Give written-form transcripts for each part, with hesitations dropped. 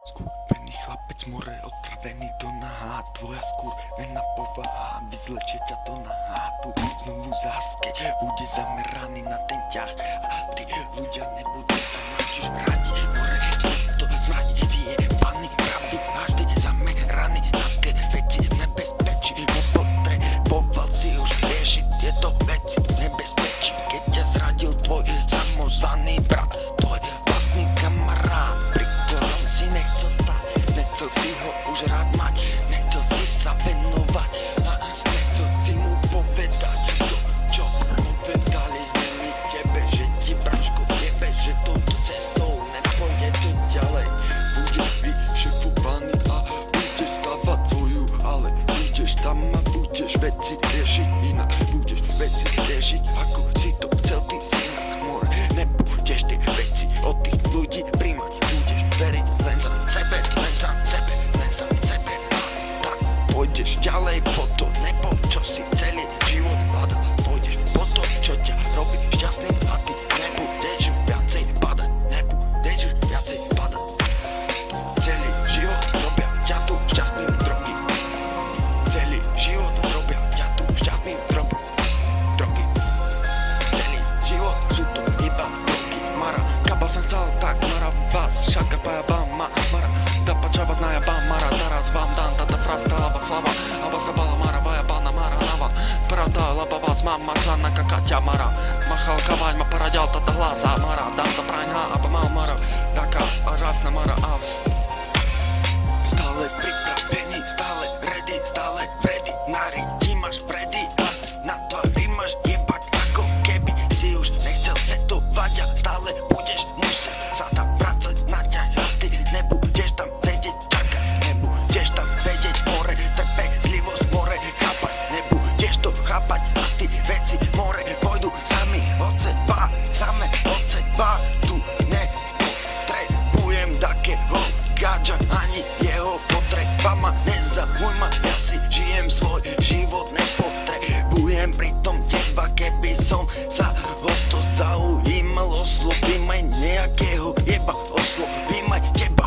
Skurvený chlapec more, otravený do nahá. Tvoja skurvená povaha vyzlečie ťa do nahátu. Znovu záske, bude zameraný na ten ťah. A tí ľudia nebudú tam mať už radi. More, to zmradí, vyjebaný pravdy. Každý zameraný na tie veci v nebezpečí. Potreboval si už riešiť tieto veci v nebezpečí. Keď ťa zradil tvoj samozvaný brat, tvoj vlastný kamarát, pri ktorom si nechcel stať. Nechcel si ho už rád mať, nechcel si sa venovať a nechcel si mu povedať to, čo povedali sme my tebe, že ti braško jebe, že touto cestou nepôjde to ďalej. Budeš vyšefovaný a budeš stavať svoju, ale budeš tam a budeš veci riešiť inak. Budeš veci riešiť, ako si to chcel ty synak. More, nebudeš tie veci od tých ľudí príjmať. Budeš veriť len za sebe, len za sebe, len za sebe. A tak pôjdeš ďalej po to nebo, čo si celý život hľadal. Pôjdeš po to, čo ťa robí šťastným a ty nebudeš už viacej padať. Nebudeš už viacej padať. Celý život robia ťa tu šťastným drogy. Celý život robia ťa tu šťastným drogy. Celý život sú to iba drogy. Mara, kaba som chcel, tak Mara vás šaka pajabám ma. Mara, da pačava znajabám Mara, teraz vám dám tata frasta laba flava. Aba sa bala Mara, vajabána Mara nava. Pravda, laba vás mama sana kakaťa Mara. Machal kavaň ma paraďal tata hlasa Mara. Dám ta praňha, aba mal Mara. Taká a žasná Mara a stále pripravený, stále ready, stále ready. Na ryti máš ready a na tvári máš jebak, ako keby si už nechcel vetovať a stále budeš musieť sa tam vracať na ťah a ty nebudeš tam vedieť čakať, nebudeš tam vedieť more, trpezlivosť more chápať, nebudeš to chápať a ty veci more pôjdu sami od seba, same od seba. Tu nepotrebujem takého gadža ani jeho potrebama nezaujíma, ja si žijem svoj život, nepotrebujem pritom teba, keby som sa o to zaujímal, oslovím aj nejakého jeba, oslovím aj teba.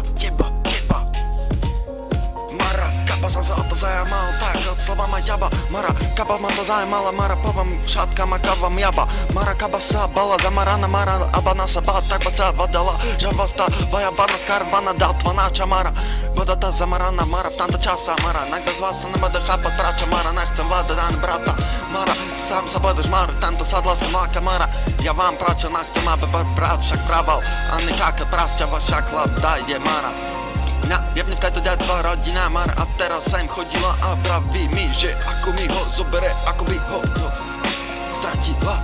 Mara, kaba som sa o to zajamal, tak odslovám aj ťaba. Mara, kaba ma to zajamala, Mara, povam šatka ma kavam jaba. Mara, kaba sa bala zamarana, Mara, abana sa bala, tak ba sa vadala, žaba sta vajabana skarvana, datva nača Mara. Boda ta zamarana Mara, v tanta časa Mara, nakda z vás sa nebude chápať prača Mara, nechcem vládať ani brata Mara, sám sa budeš Mara, tento sadlaska mláka Mara. Ja vám prača, nechcem, aby brat však praval, a nekakať prasťava však hľadajde Mara. Jebne v tejto detva rodina Mara a teraz sem chodila a praví mi, že ako mi ho zobere, ako by ho stratila.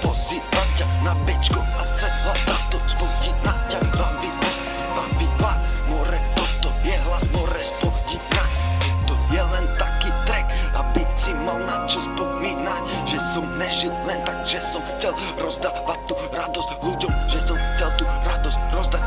Pozýva ťa na bečko a celá táto spodina ťa bavila. More, toto je hlas, more, spodina. To je len taký track, aby si mal na čo spomínať, že som nežil len tak, že som chcel rozdávať tú radosť ľuďom, že som chcel tú radosť rozdať